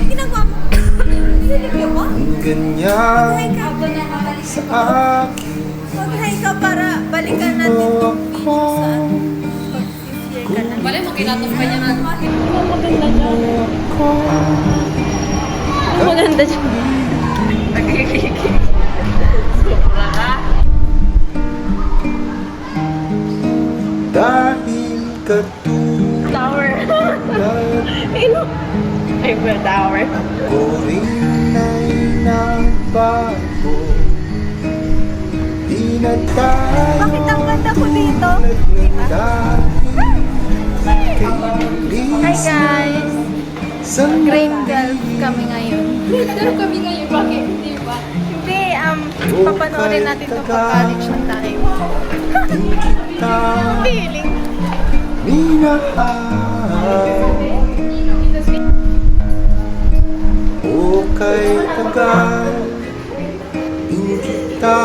Ginagawa mo? Sinigyo mo? Ganyan sa akin. Mag-hi ka para balikan natin itong video sa pag-share ka na. Bale mo, kinatong pa niya na. Maganda dyan. Maganda dyan. Nagkikiki. Sobra ka. Dahil katulad Tower. Ino? Ay, tower. ko rin ay nagbago. Di na tayo Bakit ang ganda ko dito? Hi guys! Grade 12 kami ngayon. Pero kami ngayon, bakit hindi ba? Hindi, papanoorin natin itong pag-college ng tayo. Feeling. Minahal o kay tagal hindi kita